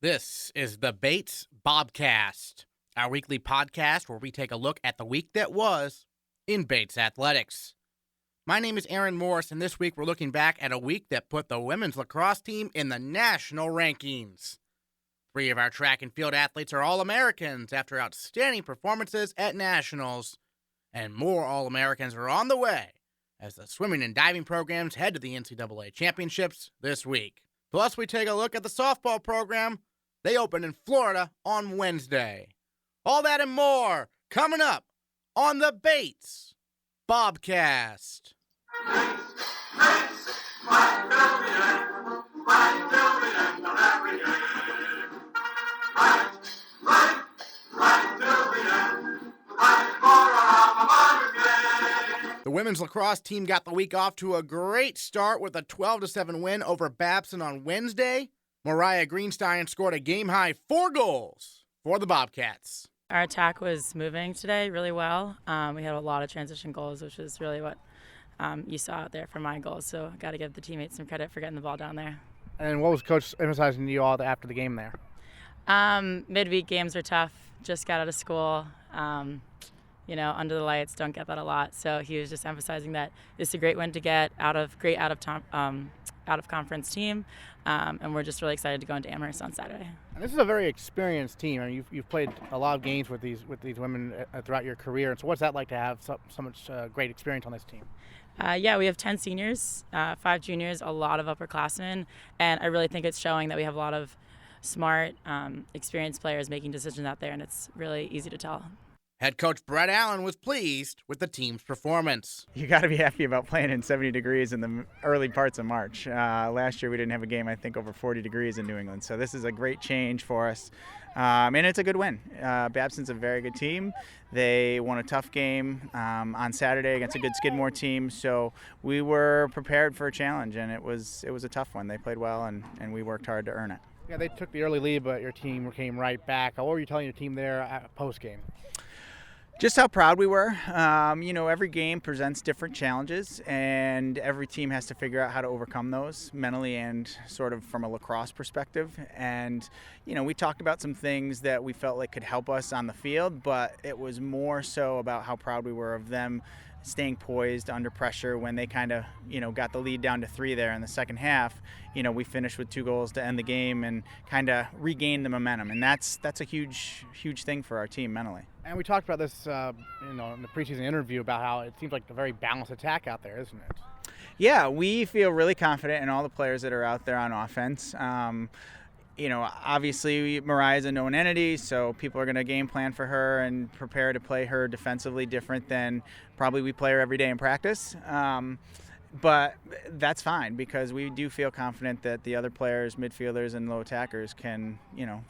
This is the Bates Bobcast, our weekly podcast where we take a look at the week that was in Bates athletics. My name is Aaron Morris, and this week we're looking back at a week that put the women's lacrosse team in the national rankings. 3 of our track and field athletes are All-Americans after outstanding performances at nationals, and more All-Americans are on the way as the swimming and diving programs head to the NCAA Championships this week. Plus, we take a look at the softball program. They open in Florida on Wednesday. All that and more coming up on the Bates Bobcast. The women's lacrosse team got the week off to a great start with a 12-7 win over Babson on Wednesday. Mariah Greenstein scored a game-high 4 goals for the Bobcats. Our attack was moving today really well. We had a lot of transition goals, which is really what you saw out there for my goals. So I got to give the teammates some credit for getting the ball down there. And what was Coach emphasizing to you all after the game there? Midweek games are tough. Just got out of school. Under the lights, don't get that a lot. So he was just emphasizing that it's a great win to get out of conference team, and we're just really excited to go into Amherst on Saturday. And this is a very experienced team. I mean, you've played a lot of games with these women throughout your career. And so, what's that like to have so much great experience on this team? We have 10 seniors, 5 juniors, a lot of upperclassmen, and I really think it's showing that we have a lot of smart, experienced players making decisions out there, and it's really easy to tell. Head coach Brett Allen was pleased with the team's performance. You got to be happy about playing in 70 degrees in the early parts of March. Last year we didn't have a game, I think, over 40 degrees in New England. So this is a great change for us. And it's a good win. Babson's a very good team. They won a tough game on Saturday against a good Skidmore team. So we were prepared for a challenge, and it was a tough one. They played well, and we worked hard to earn it. Yeah, they took the early lead, but your team came right back. What were you telling your team there post-game? Just how proud we were. Every game presents different challenges, and every team has to figure out how to overcome those mentally and sort of from a lacrosse perspective. And, we talked about some things that we felt like could help us on the field, but it was more so about how proud we were of them staying poised under pressure when they kind of, got the lead down to 3 there in the second half. We finished with 2 goals to end the game and kind of regained the momentum. And that's a huge, huge thing for our team mentally. And we talked about this, in the preseason interview about how it seems like a very balanced attack out there, isn't it? Yeah, we feel really confident in all the players that are out there on offense. Obviously Mariah's a known entity, so people are going to game plan for her and prepare to play her defensively different than probably we play her every day in practice. But that's fine because we do feel confident that the other players, midfielders and low attackers can,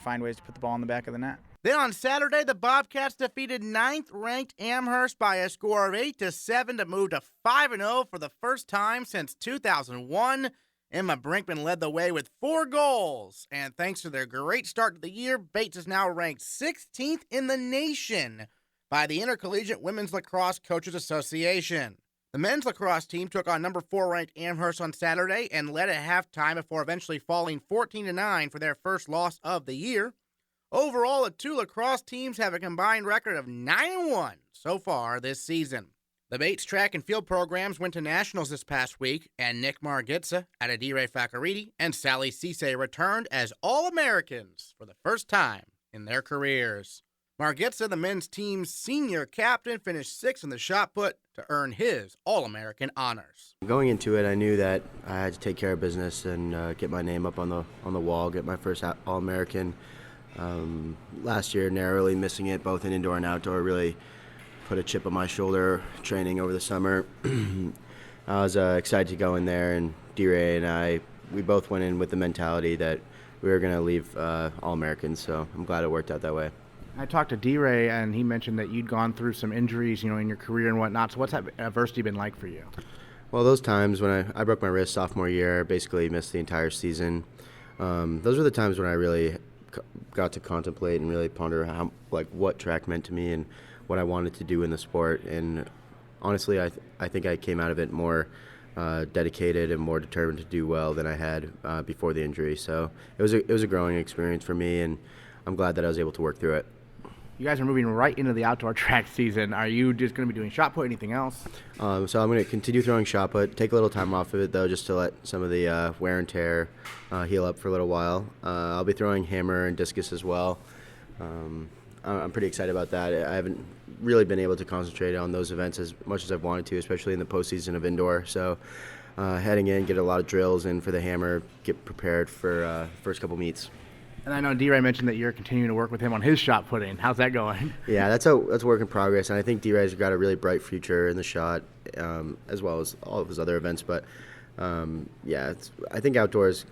find ways to put the ball in the back of the net. Then on Saturday, the Bobcats defeated 9th-ranked Amherst by a score of 8-7 to move to 5-0 for the first time since 2001. Emma Brinkman led the way with 4 goals, and thanks to their great start to the year, Bates is now ranked 16th in the nation by the Intercollegiate Women's Lacrosse Coaches Association. The men's lacrosse team took on number 4-ranked Amherst on Saturday and led at halftime before eventually falling 14-9 for their first loss of the year. Overall, the 2 lacrosse teams have a combined record of 9-1 so far this season. The Bates track and field programs went to nationals this past week, and Nick Margitza, Adedire Fakariti, and Sally Cisse returned as All-Americans for the first time in their careers. Margitza, the men's team's senior captain, finished 6th in the shot put to earn his All-American honors. Going into it, I knew that I had to take care of business and get my name up on the wall, get my first All-American. Last year, narrowly missing it both in indoor and outdoor, really put a chip on my shoulder training over the summer. I was excited to go in there, and D-Ray and we both went in with the mentality that we were going to leave All-Americans, so I'm glad it worked out that way. I talked to D-Ray, and he mentioned that you'd gone through some injuries, in your career and whatnot. So what's that adversity been like for you? Well, those times when I broke my wrist sophomore year, basically missed the entire season. Those were the times when I really got to contemplate and really ponder what track meant to me and what I wanted to do in the sport. And honestly, I think I came out of it more dedicated and more determined to do well than I had before the injury. So it was a growing experience for me, and I'm glad that I was able to work through it. You guys are moving right into the outdoor track season. Are you just going to be doing shot put, anything else? So I'm going to continue throwing shot put, take a little time off of it, though, just to let some of the wear and tear heal up for a little while. I'll be throwing hammer and discus as well. I'm pretty excited about that. I haven't really been able to concentrate on those events as much as I've wanted to, especially in the postseason of indoor. So heading in, get a lot of drills in for the hammer, get prepared for first couple meets. And I know D-Ray mentioned that you're continuing to work with him on his shot putting. How's that going? Yeah, that's a work in progress, and I think D-Ray's got a really bright future in the shot, as well as all of his other events. But I think outdoors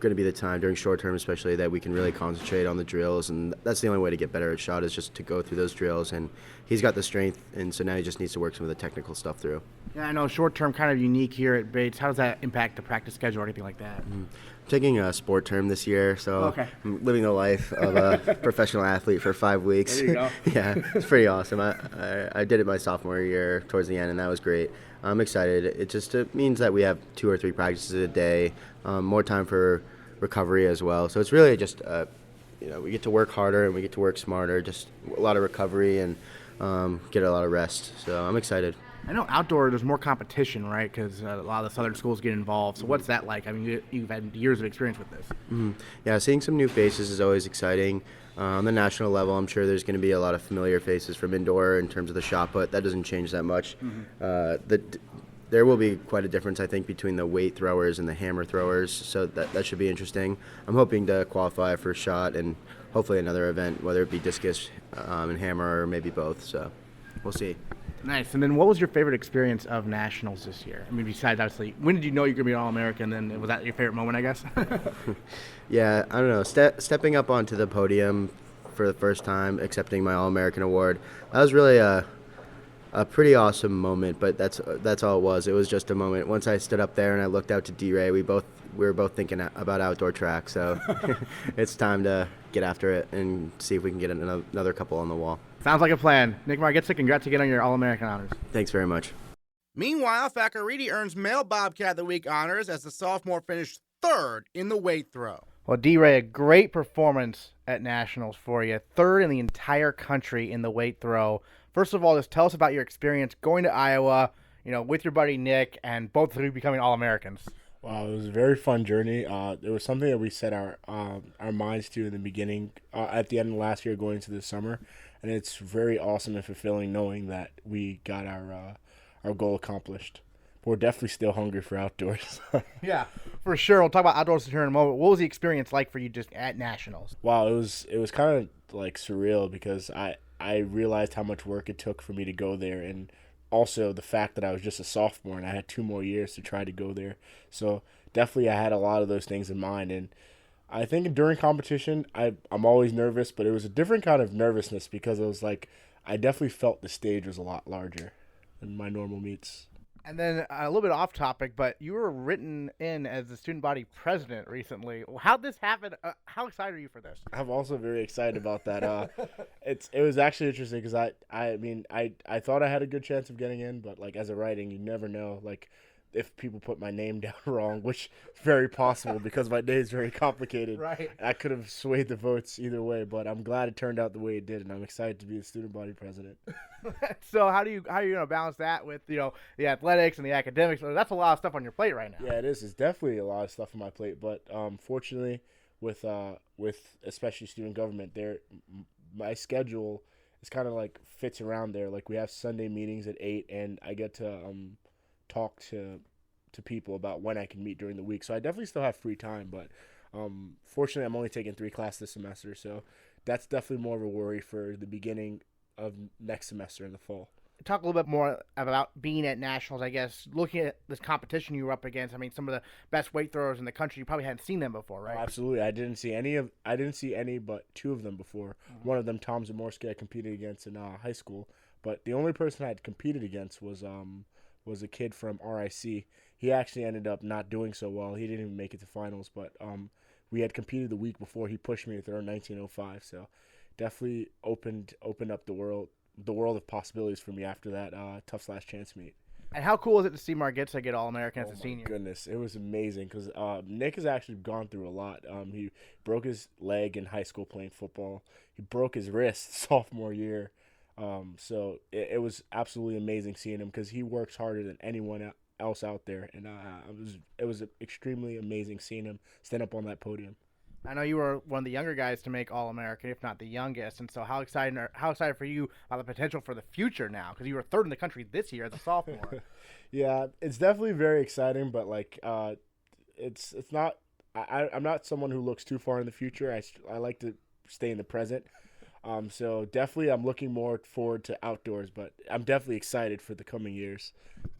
going to be the time during short term, especially, that we can really concentrate on the drills, and that's the only way to get better at shot is just to go through those drills. And he's got the strength, and so now he just needs to work some of the technical stuff through. Yeah, I know short term kind of unique here at Bates. How does that impact the practice schedule or anything like that? I'm taking a sport term this year, so Okay. I'm living the life of a professional athlete for 5 weeks. There you go. Yeah, it's pretty awesome. I did it my sophomore year towards the end, and that was great. I'm excited. It means that we have 2 or 3 practices a day, more time for recovery as well. So it's really just, we get to work harder and we get to work smarter, just a lot of recovery and get a lot of rest. So I'm excited. I know outdoor there's more competition, right? Because a lot of the southern schools get involved. So what's that like? I mean, you've had years of experience with this. Yeah, seeing some new faces is always exciting. On the national level, I'm sure there's going to be a lot of familiar faces from indoor in terms of the shot put. That doesn't change that much. There will be quite a difference, I think, between the weight throwers and the hammer throwers, so that should be interesting. I'm hoping to qualify for shot and hopefully another event, whether it be discus and hammer or maybe both, so we'll see. Nice. And then what was your favorite experience of nationals this year? I mean, besides, obviously, when did you know you were going to be an All-American? And then was that your favorite moment, I guess? Yeah, I don't know. Stepping up onto the podium for the first time, accepting my All-American award, that was really a pretty awesome moment, but that's all it was. It was just a moment. Once I stood up there and I looked out to D-Ray, we were both thinking about outdoor track, so it's time to get after it and see if we can get another couple on the wall. Sounds like a plan. Nick Margetza, congrats again on your All-American honors. Thanks very much. Meanwhile, Fakariti earns Male Bobcat of the Week honors as the sophomore finished 3rd in the weight throw. Well, D-Ray, a great performance at nationals for you. 3rd in the entire country in the weight throw. First of all, just tell us about your experience going to Iowa, with your buddy Nick, and both of you becoming All-Americans. Wow, it was a very fun journey. It was something that we set our minds to in the beginning, at the end of last year, going into this summer, and it's very awesome and fulfilling knowing that we got our goal accomplished. But we're definitely still hungry for outdoors. Yeah, for sure. We'll talk about outdoors here in a moment. What was the experience like for you just at nationals? Wow, it was kind of like surreal because I realized how much work it took for me to go there, and also the fact that I was just a sophomore and I had 2 more years to try to go there. So definitely I had a lot of those things in mind, and I think during competition I'm always nervous, but it was a different kind of nervousness because it was like I definitely felt the stage was a lot larger than my normal meets. And then a little bit off topic, but you were written in as the student body president recently. How'd this happen? How excited are you for this? I'm also very excited about that. It was actually interesting because I thought I had a good chance of getting in, but like as a writing, you never know. Like if people put my name down wrong, which is very possible because my name is very complicated. Right. I could have swayed the votes either way, but I'm glad it turned out the way it did, and I'm excited to be the student body president. So how are you going to balance that with the athletics and the academics? That's a lot of stuff on your plate right now. Yeah, it is. It's definitely a lot of stuff on my plate, but fortunately, with especially student government, my schedule is kind of like fits around there. Like we have Sunday meetings at 8, and I get to talk to people about when I can meet during the week. So I definitely still have free time, but fortunately I'm only taking 3 classes this semester, so that's definitely more of a worry for the beginning of next semester in the fall. Talk a little bit more about being at nationals, I guess, looking at this competition you were up against. I mean, some of the best weight throwers in the country, you probably hadn't seen them before, right? Oh, absolutely. I didn't see any but 2 of them before. Mm-hmm. One of them, Tom Zamorsky, I competed against in high school, but the only person I had competed against was a kid from RIC. He actually ended up not doing so well. He didn't even make it to finals, but we had competed the week before. He pushed me to throw 1905, so definitely opened up the world of possibilities for me after that tough last chance meet. And how cool is it to see Margitza get All-American as a senior? Oh, my goodness. It was amazing because Nick has actually gone through a lot. He broke his leg in high school playing football. He broke his wrist sophomore year. So it was absolutely amazing seeing him because he works harder than anyone else out there. And it was extremely amazing seeing him stand up on that podium. I know you were one of the younger guys to make All-American, if not the youngest. And so how excited for you about the potential for the future now? Because you were third in the country this year as a sophomore. Yeah, it's definitely very exciting, but like it's not. I'm not someone who looks too far in the future. I like to stay in the present. So definitely I'm looking more forward to outdoors, but I'm definitely excited for the coming years.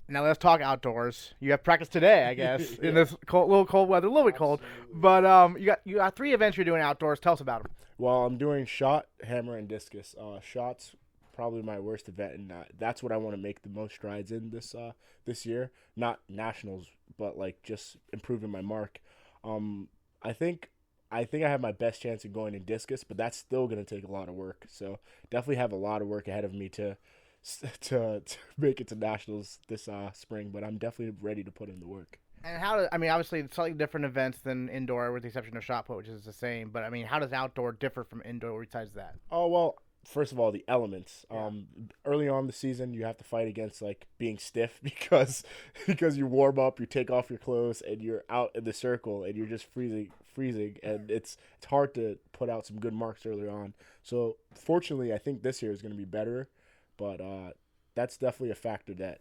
Now let's talk outdoors. You have practice today, I guess, in this little cold weather, a little bit cold. But you got 3 events you're doing outdoors. Tell us about them. Well, I'm doing shot, hammer, and discus. Shots probably my worst event, and that's what I want to make the most strides in this year. Not nationals, but like just improving my mark. I think I have my best chance of going in discus, but that's still going to take a lot of work. So definitely have a lot of work ahead of me to make it to nationals this spring. But I'm definitely ready to put in the work. And obviously it's slightly different events than indoor, with the exception of shot put, which is the same. But how does outdoor differ from indoor besides that? Oh well. First of all, the elements. Early on in the season, you have to fight against like being stiff because you warm up, you take off your clothes, and you're out in the circle, and you're just freezing, and it's hard to put out some good marks early on. So fortunately, I think this year is going to be better, but that's definitely a factor that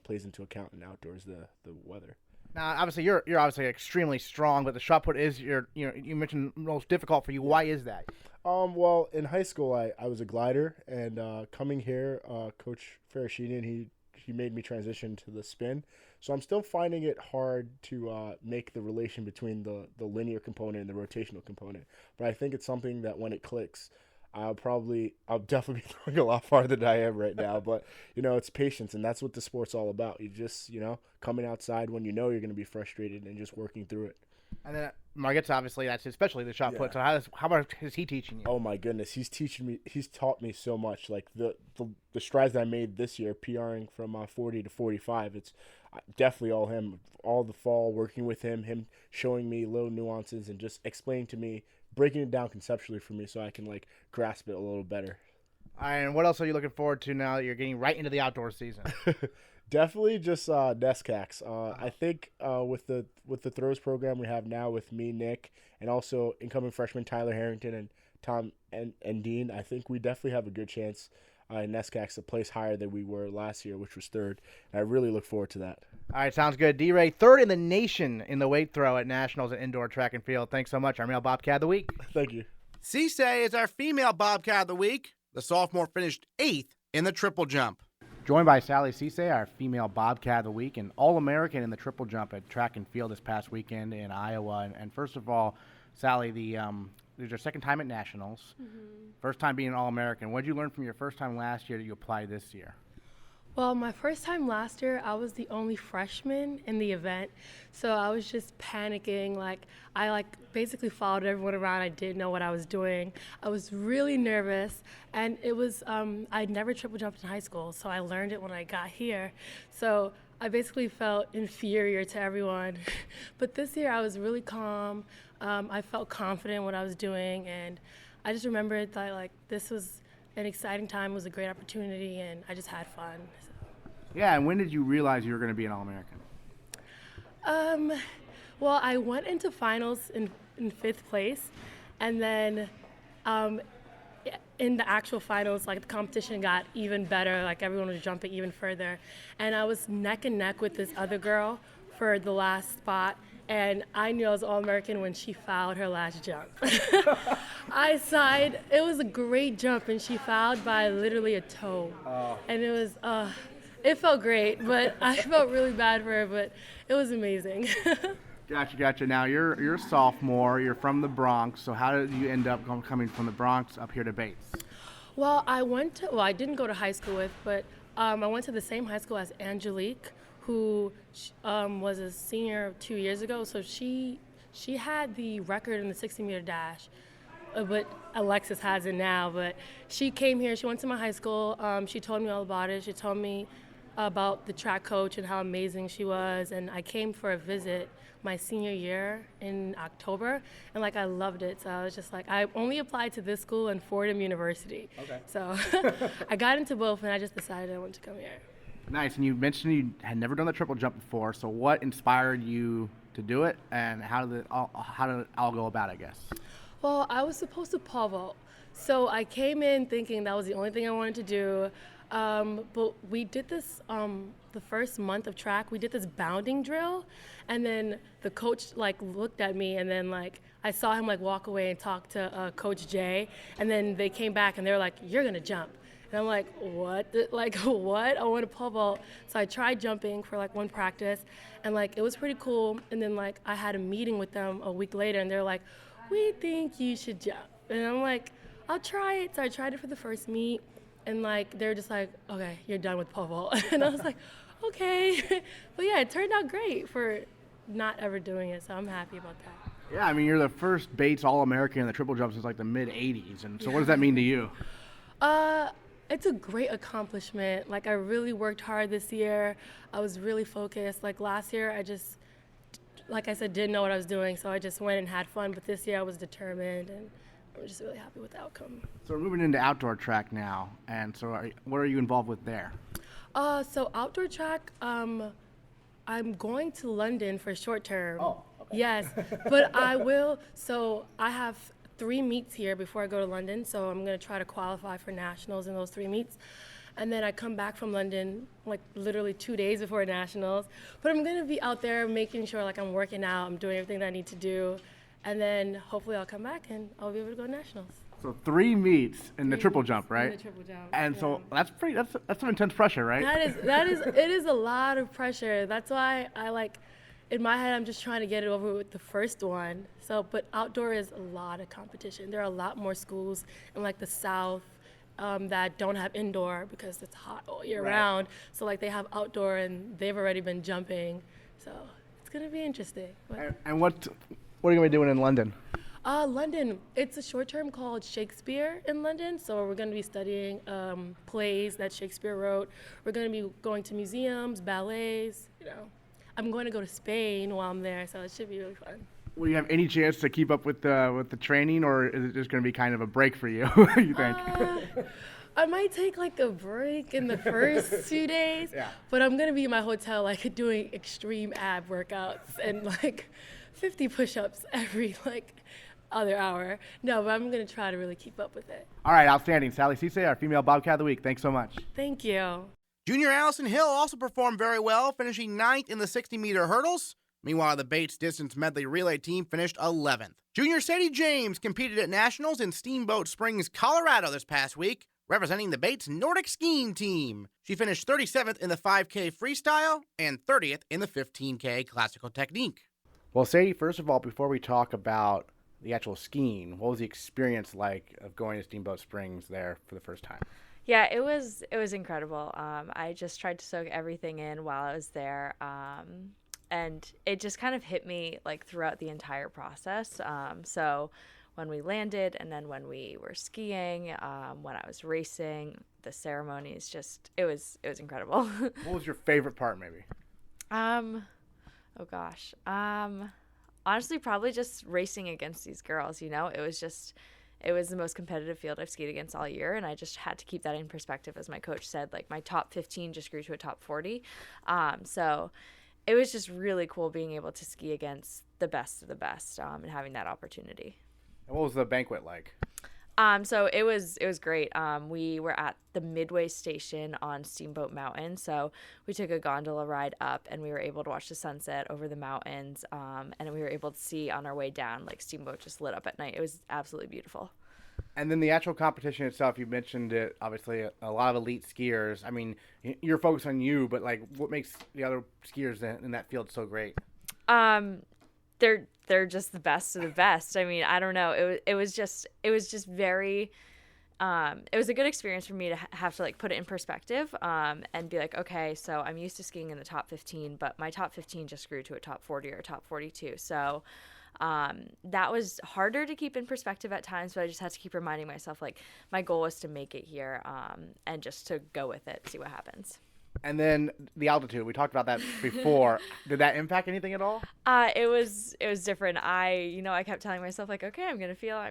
plays into account in outdoors, the weather. Now, obviously, you're obviously extremely strong, but the shot put is you mentioned most difficult for you. Why is that? Well, in high school, I was a glider, and coming here, Coach Farashinian, he made me transition to the spin. So I'm still finding it hard to make the relation between the linear component and the rotational component. But I think it's something that when it clicks, I'll definitely be throwing a lot farther than I am right now. But, it's patience, and that's what the sport's all about. You just, coming outside when you're going to be frustrated and just working through it. And then Margitza, obviously, that's especially the shot put. So how much is he teaching you? Oh my goodness, he's taught me so much. Like the strides that I made this year, PRing from 40 to 45. It's definitely all him. All the fall working with him showing me little nuances and just explaining to me, breaking it down conceptually for me so I can like grasp it a little better. All right, and what else are you looking forward to now that you're getting right into the outdoor season? Definitely just NESCACs. I think with the throws program we have now with me, Nick, and also incoming freshman Tyler Harrington and Tom and Dean, I think we definitely have a good chance in NESCACs to place higher than we were last year, which was third. And I really look forward to that. All right, sounds good. D-Ray, third in the nation in the weight throw at nationals and indoor track and field. Thanks so much. Our male Bobcat of the week. Thank you. Cisse is our female Bobcat of the week. The sophomore finished 8th in the triple jump. Joined by Sally Cisse, our female Bobcat of the week, and All-American in the triple jump at track and field this past weekend in Iowa. And first of all, Sally, this is your second time at nationals. Mm-hmm. First time being an All-American. What did you learn from your first time last year that you applied this year? Well, my first time last year, I was the only freshman in the event, so I was just panicking. I basically followed everyone around. I didn't know what I was doing. I was really nervous, and it was I'd never triple jumped in high school, so I learned it when I got here. So I basically felt inferior to everyone. But this year, I was really calm. I felt confident in what I was doing, and I just remembered that this was an exciting time. It was a great opportunity, and I just had fun. Yeah, and when did you realize you were going to be an All-American? Well, I went into finals in 5th place, and then in the actual finals, the competition got even better. Everyone was jumping even further, and I was neck and neck with this other girl for the last spot, and I knew I was All-American when she fouled her last jump. I sighed. It was a great jump, and she fouled by literally a toe. Oh. And it was, it felt great, but I felt really bad for her, but it was amazing. Gotcha. Now, you're a sophomore. You're from the Bronx, so how did you end up coming from the Bronx up here to Bates? Well, I didn't go to high school with, but I went to the same high school as Angelique, who was a senior 2 years ago. So she had the record in the 60-meter dash, but Alexis has it now. But she came here. She went to my high school. She told me all about it. She told me about the track coach and how amazing she was. And I came for a visit my senior year in October, and like I loved it. So I was just like, I only applied to this school and Fordham University. Okay. So I got into both, and I just decided I wanted to come here. Nice. And you mentioned you had never done the triple jump before. So what inspired you to do it, and how did it all go about, I guess? Well, I was supposed to pole vault. So I came in thinking that was the only thing I wanted to do. But we did this, the first month of track, we did this bounding drill. And then the coach like looked at me, and then like I saw him like walk away and talk to Coach Jay. And then they came back and they were like, "You're going to jump." And I'm like, what? What? I want to pole vault. So I tried jumping for like one practice, and like it was pretty cool. And then like I had a meeting with them a week later, and they're like, "We think you should jump." And I'm like, "I'll try it." So I tried it for the first meet, and like they're just like, "Okay, you're done with pole vault." And I was like, "Okay." But yeah, it turned out great for not ever doing it, so I'm happy about that. Yeah, I mean, you're the first Bates All-American in the triple jump since like the mid-'80s. And so what does that mean to you? It's a great accomplishment. Like I really worked hard this year. I was really focused. Like last year, I just, like I said, didn't know what I was doing, so I just went and had fun. But this year, I was determined, and I'm just really happy with the outcome. So we're moving into outdoor track now, and so what are you involved with there? So outdoor track, I'm going to London for short term. Oh, okay. Yes, but I will. So I have 3 meets here before I go to London, so I'm going to try to qualify for nationals in those 3 meets. And then I come back from London like literally 2 days before nationals. But I'm going to be out there making sure like I'm working out, I'm doing everything that I need to do. And then hopefully I'll come back and I'll be able to go to nationals. So 3 meets in the triple jump, right? In the triple jump. And yeah. so that's some intense pressure, right? It is a lot of pressure. That's why I like, in my head, I'm just trying to get it over with the first one. So, but outdoor is a lot of competition. There are a lot more schools in like the South that don't have indoor because it's hot all year round. So like they have outdoor and they've already been jumping. So it's gonna be interesting. And what are you gonna be doing in London? London, it's a short term called Shakespeare in London. So we're going to be studying plays that Shakespeare wrote. We're going to be going to museums, ballets, I'm going to go to Spain while I'm there, so it should be really fun. Will you have any chance to keep up with the training, or is it just going to be kind of a break for you, you think? I might take like a break in the first 2 days, but I'm going to be in my hotel like doing extreme ab workouts and like 50 push-ups every like other hour. No, but I'm going to try to really keep up with it. All right, outstanding. Sally Cisse, our female Bobcat of the Week. Thanks so much. Thank you. Junior Allison Hill also performed very well, finishing 9th in the 60-meter hurdles. Meanwhile, the Bates distance medley relay team finished 11th. Junior Sadie James competed at nationals in Steamboat Springs, Colorado this past week, representing the Bates Nordic skiing team. She finished 37th in the 5K freestyle and 30th in the 15K classical technique. Well, Sadie, first of all, before we talk about the actual skiing, what was the experience like of going to Steamboat Springs there for the first time? Yeah, it was incredible. I just tried to soak everything in while I was there, and it just kind of hit me like throughout the entire process. So when we landed, and then when we were skiing, when I was racing, the ceremonies, just it was incredible. What was your favorite part, maybe? Oh gosh. Honestly, probably just racing against these girls. It was the most competitive field I've skied against all year, and I just had to keep that in perspective. As my coach said, like my top 15 just grew to a top 40. So it was just really cool being able to ski against the best of the best, and having that opportunity. And what was the banquet like? So it was great. We were at the Midway station on Steamboat Mountain. So we took a gondola ride up, and we were able to watch the sunset over the mountains. And we were able to see on our way down, like Steamboat just lit up at night. It was absolutely beautiful. And then the actual competition itself, you mentioned it, obviously a lot of elite skiers. I mean, you're focused on you, but like what makes the other skiers in that field so great? They're just the best of the best. I mean, I don't know. It was just very, it was a good experience for me to have to like put it in perspective, and be like, okay, so I'm used to skiing in the top 15, but my top 15 just grew to a top 40 or a top 42. So, that was harder to keep in perspective at times, but I just had to keep reminding myself, like, my goal was to make it here, and just to go with it, see what happens. And then the altitude, we talked about that before. Did that impact anything at all? It was different. I kept telling myself like, okay, I'm gonna feel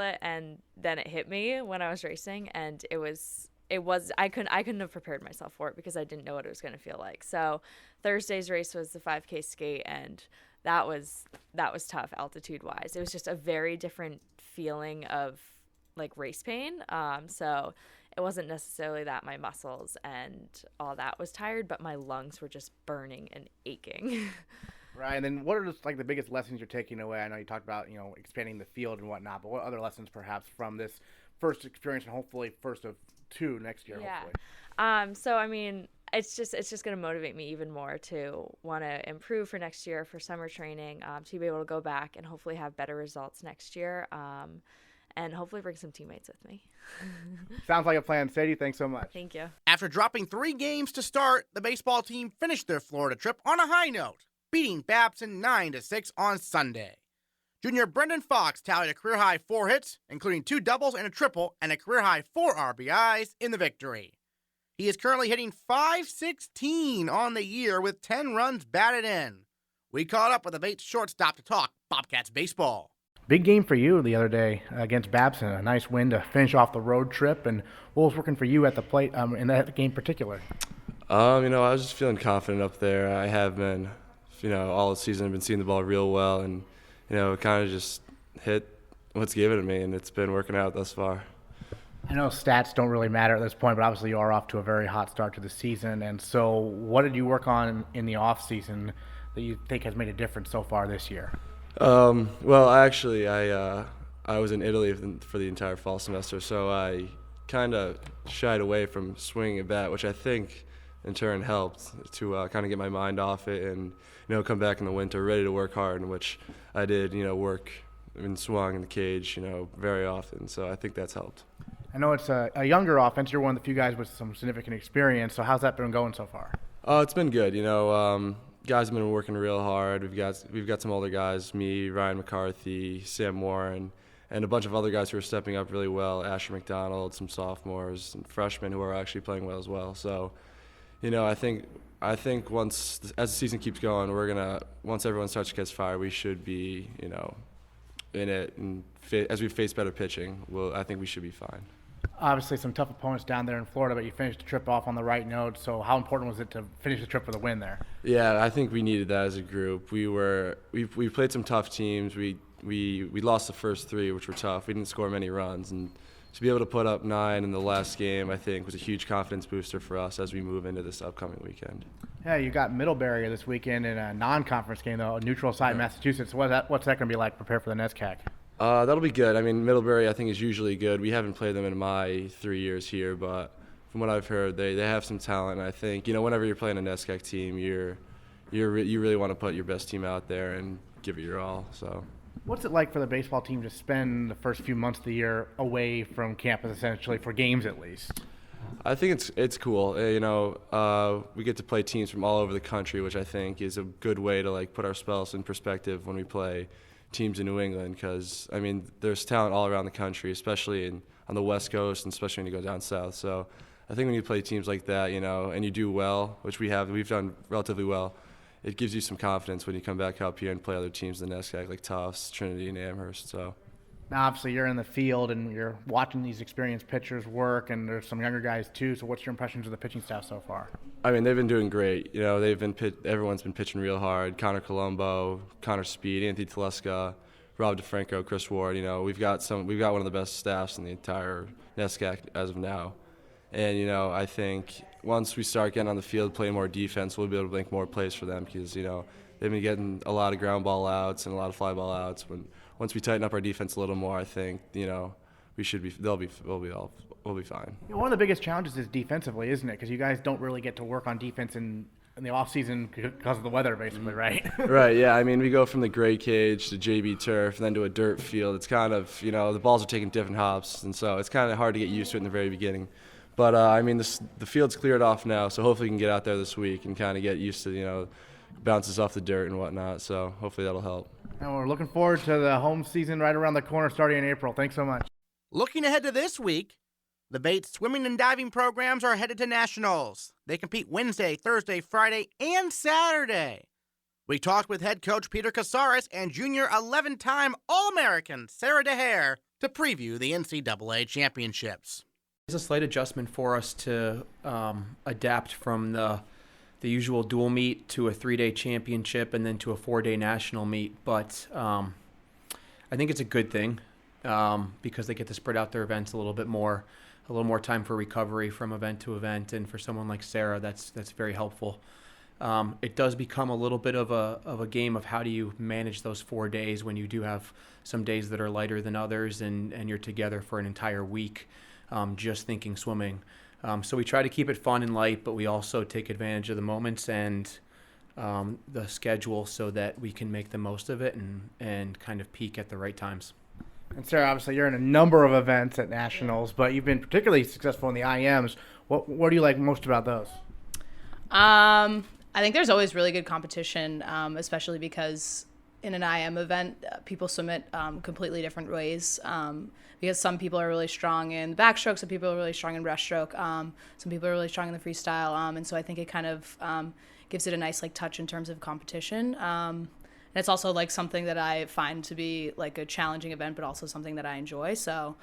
it, and then it hit me when I was racing, and I couldn't have prepared myself for it because I didn't know what it was gonna feel like. So Thursday's race was the 5K skate, and that was tough altitude wise. It was just a very different feeling of like race pain. So it wasn't necessarily that my muscles and all that was tired, but my lungs were just burning and aching. Right, and then what are just like the biggest lessons you're taking away? I know you talked about, expanding the field and whatnot, but what other lessons perhaps from this first experience and hopefully first of two next year, hopefully? So I mean, it's just going to motivate me even more to want to improve for next year for summer training, to be able to go back and hopefully have better results next year. And hopefully bring some teammates with me. Sounds like a plan. Sadie, thanks so much. Thank you. After dropping 3 games to start, the baseball team finished their Florida trip on a high note, beating Babson 9-6 on Sunday. Junior Brendan Fox tallied a career-high 4 hits, including 2 doubles and a triple, and a career-high 4 RBIs in the victory. He is currently hitting .516 on the year with 10 runs batted in. We caught up with the Bates shortstop to talk Bobcats baseball. Big game for you the other day against Babson. A nice win to finish off the road trip. And what was working for you at the plate in that game in particular? I was just feeling confident up there. I have been, all the season I've been seeing the ball real well, and kind of just hit what's given to me, and it's been working out thus far. I know stats don't really matter at this point, but obviously you are off to a very hot start to the season. And so what did you work on in the off season that you think has made a difference so far this year? Well, actually, I was in Italy for the entire fall semester, so I kind of shied away from swinging a bat, which I think in turn helped to kind of get my mind off it and come back in the winter ready to work hard, in which I did work and swung in the cage very often. So I think that's helped. I know it's a younger offense. You're one of the few guys with some significant experience. So how's that been going so far? It's been good. Guys have been working real hard. We've got some older guys, me, Ryan McCarthy, Sam Warren, and a bunch of other guys who are stepping up really well. Asher McDonald, some sophomores and freshmen who are actually playing well as well. So, I think once as the season keeps going, once everyone starts to catch fire, we should be in it, and as we face better pitching, I think we should be fine. Obviously some tough opponents down there in Florida, but you finished the trip off on the right note. So how important was it to finish the trip with a win there? Yeah, I think we needed that as a group. We played some tough teams. We lost the first 3, which were tough. We didn't score many runs, and to be able to put up 9 in the last game, I think, was a huge confidence booster for us as we move into this upcoming weekend. Yeah, you got Middlebury this weekend in a non-conference game, though, a neutral site, Massachusetts. What's that going to be like? Prepare for the NESCAC. That'll be good. I mean, Middlebury, I think, is usually good. We haven't played them in my 3 years here, but from what I've heard, they have some talent. And I think, whenever you're playing a NESCAC team, you really want to put your best team out there and give it your all. So, what's it like for the baseball team to spend the first few months of the year away from campus, essentially, for games at least? I think it's cool. We get to play teams from all over the country, which I think is a good way to put ourselves in perspective when we play teams in New England, because there's talent all around the country, especially on the West Coast, and especially when you go down south. So I think when you play teams like that, and you do well, which we've done relatively well, it gives you some confidence when you come back up here and play other teams in the NESCAC like Tufts, Trinity, and Amherst. So now, obviously, you're in the field and you're watching these experienced pitchers work, and there's some younger guys too. So what's your impressions of the pitching staff so far? They've been doing great. Everyone's been pitching real hard. Connor Colombo, Connor Speed, Anthony Teleska, Rob DeFranco, Chris Ward. We've got one of the best staffs in the entire NESCAC as of now. And I think once we start getting on the field, playing more defense, we'll be able to make more plays for them, because they've been getting a lot of ground ball outs and a lot of fly ball outs. Once we tighten up our defense a little more, I think we'll be fine. One of the biggest challenges is defensively, isn't it? Because you guys don't really get to work on defense in the off season because of the weather, basically, right? Right. Yeah. We go from the gray cage to JB turf, and then to a dirt field. It's kind of the balls are taking different hops, and so it's kind of hard to get used to it in the very beginning. But the field's cleared off now, so hopefully we can get out there this week and kind of get used to bounces off the dirt and whatnot. So hopefully that'll help. And we're looking forward to the home season right around the corner starting in April. Thanks so much. Looking ahead to this week, The Bates swimming and diving programs are headed to nationals. They compete Wednesday, Thursday, Friday, and Saturday. We talked with head coach Peter Casares and junior 11-time All-American Sarah DeHare to preview the NCAA Championships. It's a slight adjustment for us to adapt from the usual dual meet to a 3-day championship and then to a 4-day national meet. But I think it's a good thing because they get to spread out their events a little more time for recovery from event to event. And for someone like Sarah, that's very helpful. It does become a little bit of a game of how do you manage those 4 days when you do have some days that are lighter than others and you're together for an entire week just thinking swimming. So we try to keep it fun and light, but we also take advantage of the moments and the schedule so that we can make the most of it and kind of peak at the right times. And Sarah, obviously you're in a number of events at nationals, but you've been particularly successful in the IMs. What do you like most about those? I think there's always really good competition, especially because in an IM event, people swim it completely different ways. Because some people are really strong in the backstroke, some people are really strong in breaststroke, some people are really strong in the freestyle, and so I think it kind of gives it a nice touch in terms of competition. And it's also something that I find to be a challenging event, but also something that I enjoy. So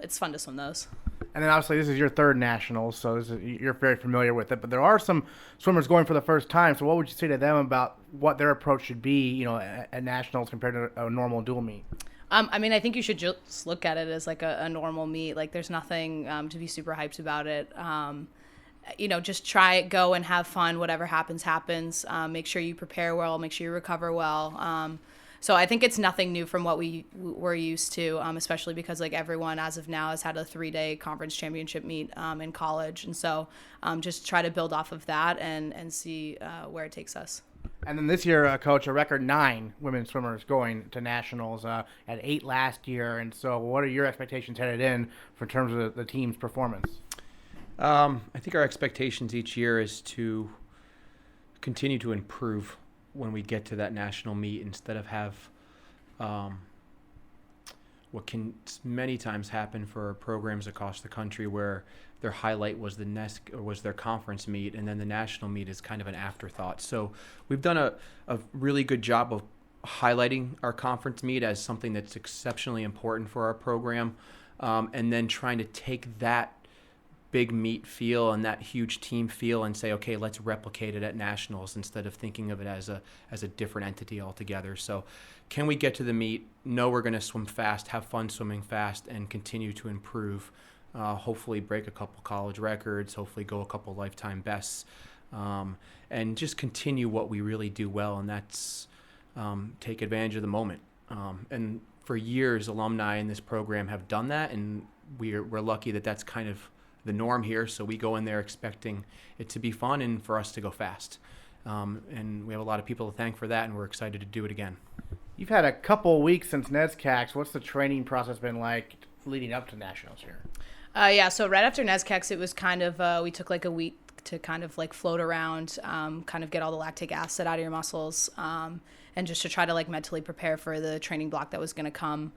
it's fun to swim those. And then obviously this is your third nationals, so you're very familiar with it. But there are some swimmers going for the first time. So what would you say to them about what their approach should be, at nationals compared to a normal dual meet? I think you should just look at it as a normal meet. There's nothing to be super hyped about it. Just try it, go and have fun. Whatever happens, happens. Make sure you prepare well. Make sure you recover well. So I think it's nothing new from what we're used to, especially because everyone as of now has had a 3-day conference championship meet in college. And so just try to build off of that and see where it takes us. And then this year, Coach, a record 9 women swimmers going to nationals at 8 last year. And so what are your expectations headed in for terms of the team's performance? I think our expectations each year is to continue to improve when we get to that national meet instead of have what can many times happen for programs across the country where their highlight was their conference meet, and then the national meet is kind of an afterthought. So we've done a really good job of highlighting our conference meet as something that's exceptionally important for our program, and then trying to take that big meet feel and that huge team feel and say, okay, let's replicate it at nationals instead of thinking of it as a different entity altogether. So can we get to the meet, know we're going to swim fast, have fun swimming fast, and continue to improve, hopefully break a couple college records, hopefully go a couple lifetime bests, and just continue what we really do well, and that's take advantage of the moment. And for years, alumni in this program have done that, and we're lucky that that's kind of the norm here. So we go in there expecting it to be fun and for us to go fast. And we have a lot of people to thank for that, and we're excited to do it again. You've had a couple weeks since NESCACs. What's the training process been like leading up to nationals here? So right after NESCACs, it was kind of, we took a week to kind of float around, kind of get all the lactic acid out of your muscles, and just to try to mentally prepare for the training block that was going to come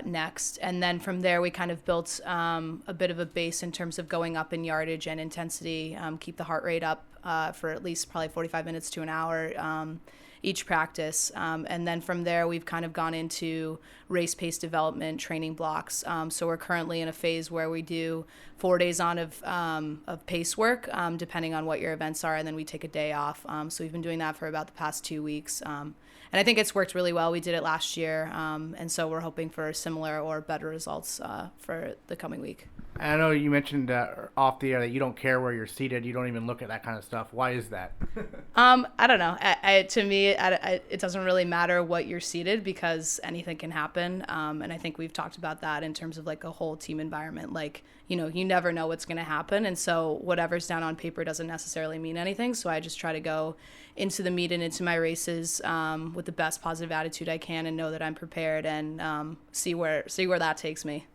next. And then from there, we kind of built a bit of a base in terms of going up in yardage and intensity, keep the heart rate up for at least probably 45 minutes to an hour each practice. And then from there, we've kind of gone into race pace development training blocks. So we're currently in a phase where we do 4 days on of pace work, depending on what your events are, and then we take a day off. So we've been doing that for about the past 2 weeks. And I think it's worked really well. We did it last year, and so we're hoping for similar or better results for the coming week. I know you mentioned off the air that you don't care where you're seated. You don't even look at that kind of stuff. Why is that? I don't know. To me, it doesn't really matter what you're seated because anything can happen. And I think we've talked about that in terms of a whole team environment. You never know what's going to happen. And so whatever's down on paper doesn't necessarily mean anything. So I just try to go into the meet and into my races with the best positive attitude I can and know that I'm prepared and see where that takes me.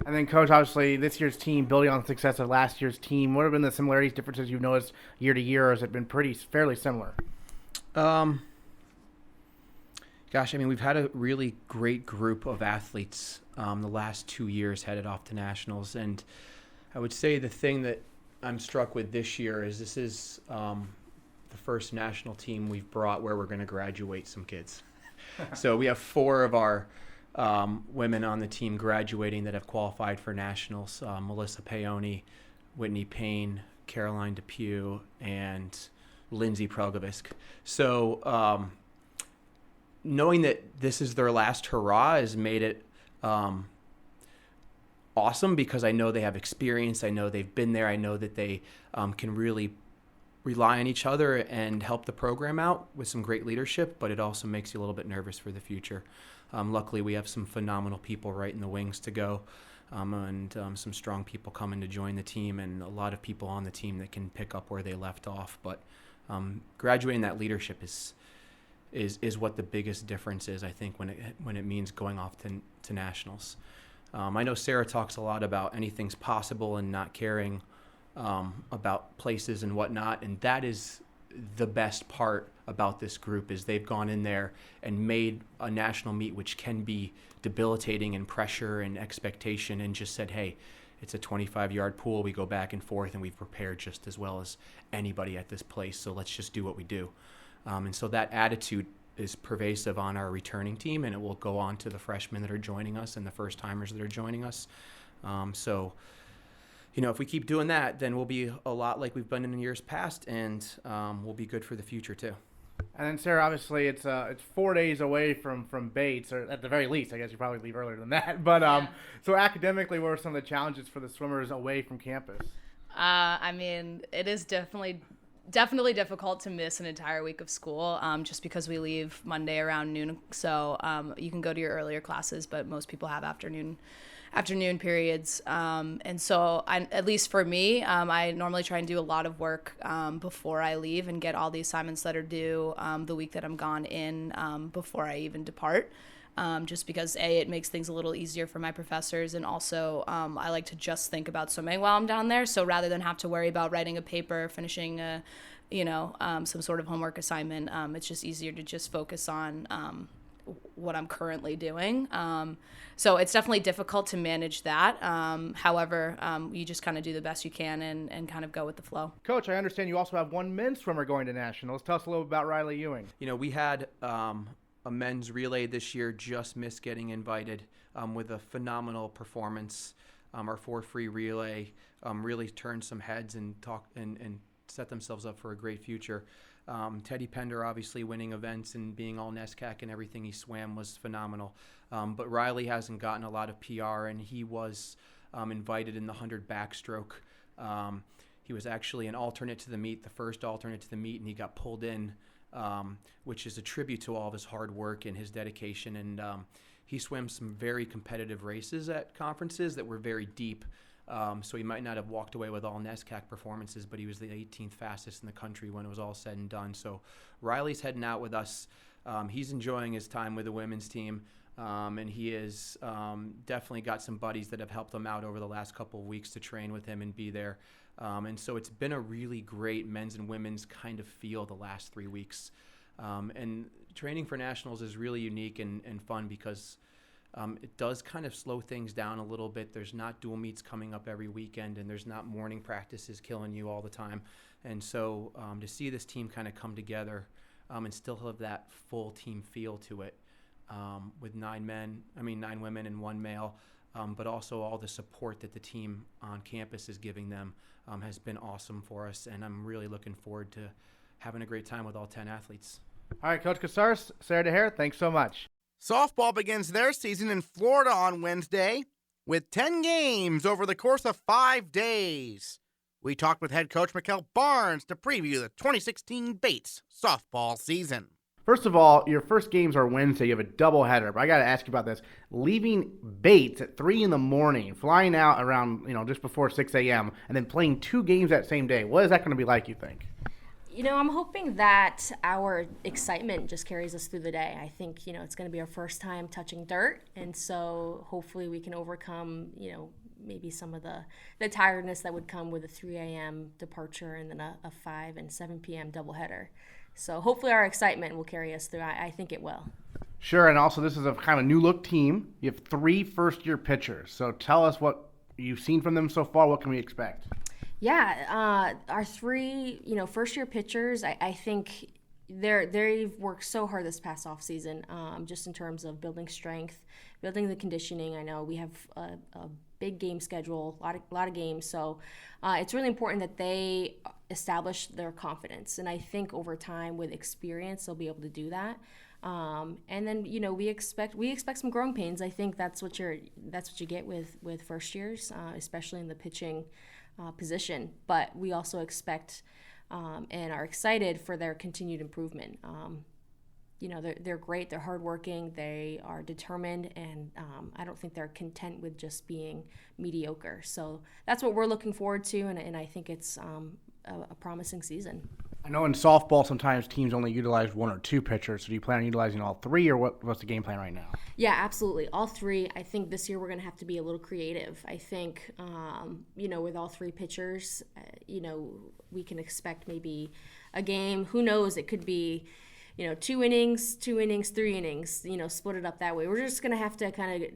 And then, Coach, obviously, this year's team, building on the success of last year's team, what have been the similarities, differences you've noticed year to year, or has it been fairly similar? We've had a really great group of athletes the last 2 years headed off to nationals, and I would say the thing that I'm struck with this year is this is the first national team we've brought where we're going to graduate some kids. So we have 4 of our women on the team graduating that have qualified for nationals. Melissa Paoni, Whitney Payne, Caroline Depew, and Lindsay Prelgovisk. So knowing that this is their last hurrah has made it awesome, because I know they have experience. I know they've been there. I know that they can really rely on each other and help the program out with some great leadership, but it also makes you a little bit nervous for the future. Luckily, we have some phenomenal people right in the wings to go, and some strong people coming to join the team, and a lot of people on the team that can pick up where they left off. But graduating that leadership is what the biggest difference is, I think, when it means going off to nationals. I know Sarah talks a lot about anything's possible and not caring about places and whatnot, and that is the best part about this group, is they've gone in there and made a national meet, which can be debilitating in pressure and expectation, and just said, hey, it's a 25-yard pool. We go back and forth, and we've prepared just as well as anybody at this place, so let's just do what we do. And so that attitude is pervasive on our returning team, and it will go on to the freshmen that are joining us and the first-timers that are joining us. So, if we keep doing that, then we'll be a lot like we've been in years past, and we'll be good for the future too. And then, Sarah, obviously it's 4 days away from Bates, or at the very least. I guess you probably leave earlier than that. But so academically, what are some of the challenges for the swimmers away from campus? It is definitely difficult to miss an entire week of school, just because we leave Monday around noon. So you can go to your earlier classes, but most people have afternoon periods. And so at least for me, I normally try and do a lot of work before I leave and get all the assignments that are due the week that I'm gone in before I even depart. Just because it makes things a little easier for my professors, and also I like to just think about swimming while I'm down there. So rather than have to worry about writing a paper, finishing some sort of homework assignment, it's just easier to just focus on what I'm currently doing. So it's definitely difficult to manage that. However, you just kind of do the best you can and kind of go with the flow. Coach, I understand you also have one men's swimmer going to nationals. Tell us a little about Riley Ewing. We had a men's relay this year just missed getting invited with a phenomenal performance. Our 4 free relay really turned some heads and set themselves up for a great future. Teddy Pender obviously winning events and being all NESCAC and everything he swam was phenomenal. But Riley hasn't gotten a lot of PR, and he was invited in the 100 backstroke. He was actually an alternate to the meet, the first alternate to the meet, and he got pulled in, which is a tribute to all of his hard work and his dedication. And he swam some very competitive races at conferences that were very deep. So he might not have walked away with all NESCAC performances, but he was the 18th fastest in the country when it was all said and done. So Riley's heading out with us. He's enjoying his time with the women's team, and he has definitely got some buddies that have helped him out over the last couple of weeks to train with him and be there. And so it's been a really great men's and women's kind of feel the last 3 weeks. And training for nationals is really unique and fun because it does kind of slow things down a little bit. There's not dual meets coming up every weekend, and there's not morning practices killing you all the time. And so to see this team kind of come together and still have that full team feel to it with 9 women and 1 male, but also all the support that the team on campus is giving them has been awesome for us. And I'm really looking forward to having a great time with all 10 athletes. All right, Coach Casares, Sarah DeHare, thanks so much. Softball begins their season in Florida on Wednesday with 10 games over the course of 5 days. We talked with head coach Mikkel Barnes to preview the 2016 Bates softball season. First of all, your first games are Wednesday. You have a doubleheader, but I got to ask you about this. Leaving Bates at 3 in the morning, flying out around, just before 6 a.m., and then playing 2 games that same day. What is that going to be like, you think? I'm hoping that our excitement just carries us through the day. I think, it's going to be our first time touching dirt, and so hopefully we can overcome, maybe some of the tiredness that would come with a 3 a.m. departure and then a 5 and 7 p.m. doubleheader. So hopefully our excitement will carry us through. I think it will. Sure, and also this is a kind of new look team. You have 3 first-year pitchers. So tell us what you've seen from them so far? What can we expect? Yeah, our three, first-year pitchers, I think they've worked so hard this past off season, just in terms of building strength, building the conditioning. I know we have a big game schedule, a lot of games, so it's really important that they establish their confidence. And I think over time, with experience, they'll be able to do that. And then we expect some growing pains. I think that's what you get with first years, especially in the pitching position. But we also expect and are excited for their continued improvement. They're great. They're hardworking. They are determined, and I don't think they're content with just being mediocre. So that's what we're looking forward to, and I think it's a promising season. I know in softball sometimes teams only utilize one or two pitchers. So do you plan on utilizing all three, or what's the game plan right now? Yeah, absolutely. All three. I think this year we're going to have to be a little creative. I think, with all three pitchers, we can expect maybe a game. Who knows? It could be, 2 innings, 3 innings, split it up that way. We're just going to have to kind of,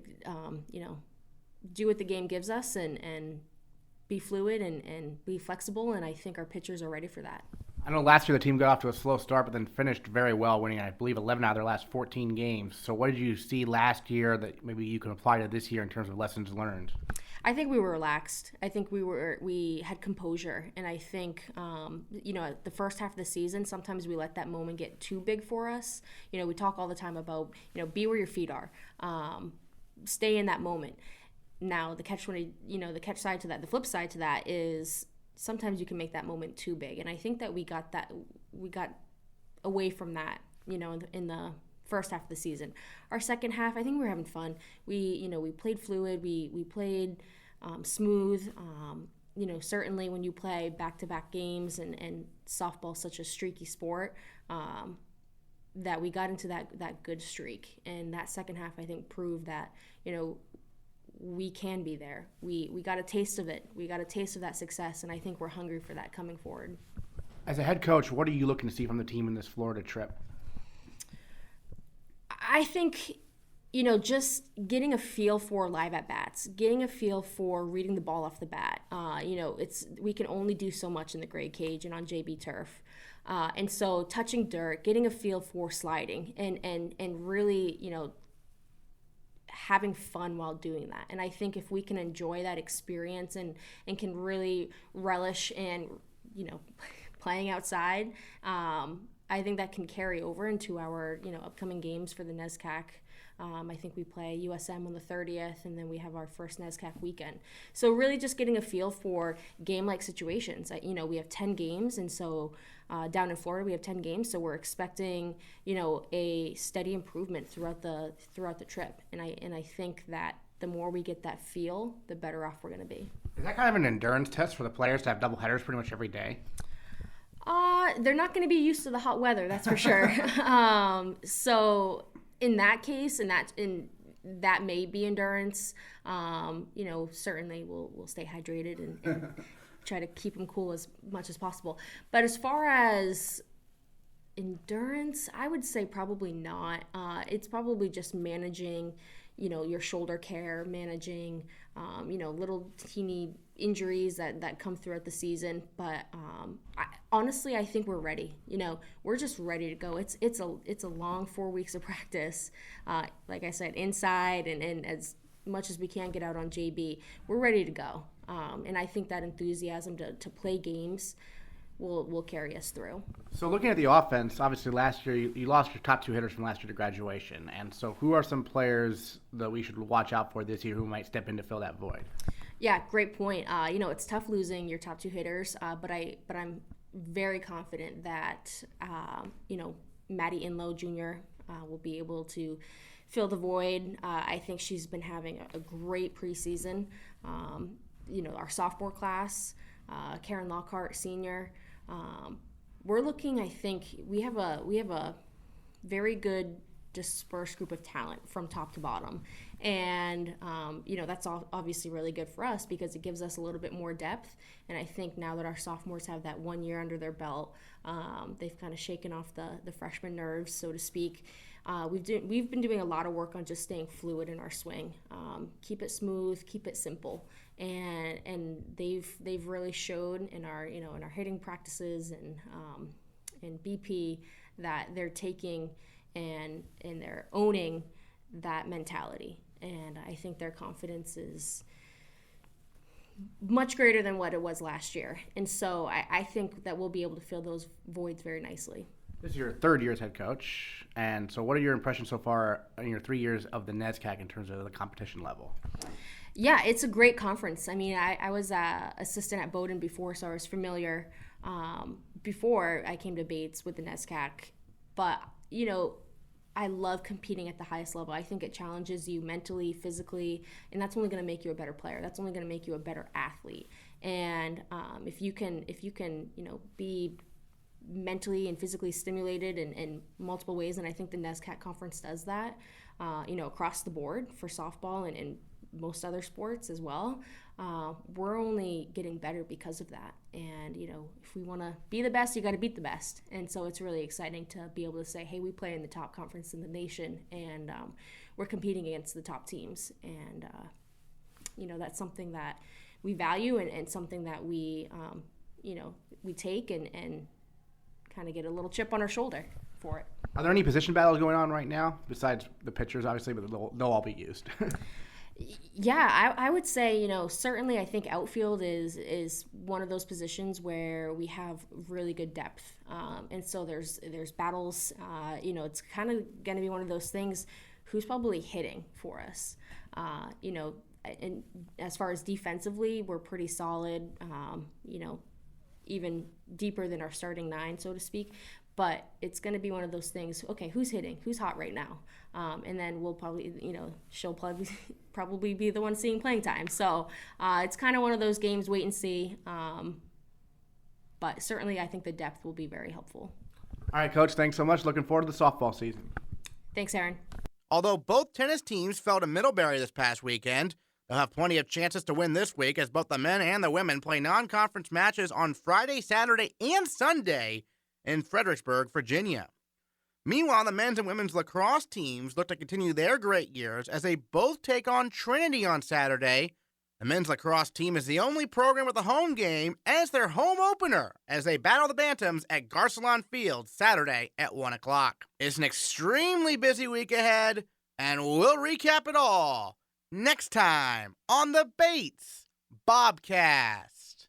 do what the game gives us and be fluid and be flexible. And I think our pitchers are ready for that. I know last year the team got off to a slow start, but then finished very well, winning, I believe, 11 out of their last 14 games. So what did you see last year that maybe you can apply to this year in terms of lessons learned? I think we were relaxed. I think we had composure. And I think, at the first half of the season, sometimes we let that moment get too big for us. We talk all the time about, be where your feet are. Stay in that moment. Now, the flip side to that is sometimes you can make that moment too big. And I think that we got away from that, in the first half of the season. Our second half, I think we were having fun. We played fluid. We played smooth. Certainly when you play back-to-back games and softball such a streaky sport, that we got into that good streak. And that second half, I think, proved that, we can be there. We got a taste of it. We got a taste of that success, and I think we're hungry for that coming forward. As a head coach, what are you looking to see from the team in this Florida trip? I think, just getting a feel for live at-bats, getting a feel for reading the ball off the bat. We can only do so much in the gray cage and on JB turf. And so touching dirt, getting a feel for sliding, and really, having fun while doing that. And I think if we can enjoy that experience and can really relish in, playing outside, I think that can carry over into our, upcoming games for the NESCAC. I think we play USM on the 30th, and then we have our first NESCAC weekend. So really just getting a feel for game-like situations. We have 10 games, and so down in Florida we have 10 games, so we're expecting, a steady improvement throughout the trip. And I think that the more we get that feel, the better off we're going to be. Is that kind of an endurance test for the players to have double headers pretty much every day? They're not going to be used to the hot weather, that's for sure. So in that case, that may be endurance. Certainly we'll stay hydrated and try to keep them cool as much as possible. But as far as endurance, I would say probably not. It's probably just managing, your shoulder care, managing, little teeny injuries that come throughout the season. But honestly, I think we're ready. We're just ready to go. It's a long 4 weeks of practice. Like I said, inside and as much as we can get out on JB, we're ready to go. And I think that enthusiasm to play games will carry us through. So looking at the offense, obviously last year you lost your top 2 hitters from last year to graduation. And so who are some players that we should watch out for this year who might step in to fill that void? Yeah, great point. It's tough losing your top 2 hitters, but I'm very confident that Maddie Inlow Jr. Will be able to fill the void. I think she's been having a great preseason. Our sophomore class, Karen Lockhart, senior. We're looking. I think we have a very good dispersed group of talent from top to bottom, and that's obviously really good for us because it gives us a little bit more depth. And I think now that our sophomores have that 1 year under their belt, they've kind of shaken off the freshman nerves, so to speak. we've been doing a lot of work on just staying fluid in our swing. Keep it smooth, keep it simple, and they've really showed in our in our hitting practices and in BP that they're taking and they're owning that mentality, and I think their confidence is much greater than what it was last year, and so I think that we'll be able to fill those voids very nicely. This is your third year as head coach, and so what are your impressions so far in your 3 years of the NESCAC in terms of the competition level? Yeah, it's a great conference. I mean, I was assistant at Bowdoin before, so I was familiar before I came to Bates with the NESCAC. But, I love competing at the highest level. I think it challenges you mentally, physically, and that's only going to make you a better player. That's only going to make you a better athlete. And if you can, be mentally and physically stimulated in multiple ways, and I think the NESCAC conference does that, across the board for softball and most other sports as well. We're only getting better because of that, and if we want to be the best, you got to beat the best, and so it's really exciting to be able to say, hey, we play in the top conference in the nation, and we're competing against the top teams, and that's something that we value and something that we we take and kind of get a little chip on our shoulder for it. Are there any position battles going on right now besides the pitchers, obviously, but they'll all be used? Yeah, I would say, certainly I think outfield is one of those positions where we have really good depth. And so there's battles, it's kind of going to be one of those things, who's probably hitting for us. And as far as defensively, we're pretty solid, even deeper than our starting nine, so to speak. But it's going to be one of those things, okay, who's hitting? Who's hot right now? And then we'll probably, she'll probably be the one seeing playing time. So it's kind of one of those games, wait and see. But certainly I think the depth will be very helpful. All right, Coach, thanks so much. Looking forward to the softball season. Thanks, Aaron. Although both tennis teams fell to Middlebury this past weekend, they'll have plenty of chances to win this week as both the men and the women play non-conference matches on Friday, Saturday, and Sunday in Fredericksburg, Virginia. Meanwhile, the men's and women's lacrosse teams look to continue their great years as they both take on Trinity on Saturday. The men's lacrosse team is the only program with a home game as their home opener as they battle the Bantams at Garcelon Field Saturday at 1 o'clock. It's an extremely busy week ahead, and we'll recap it all next time on the Bates Bobcast.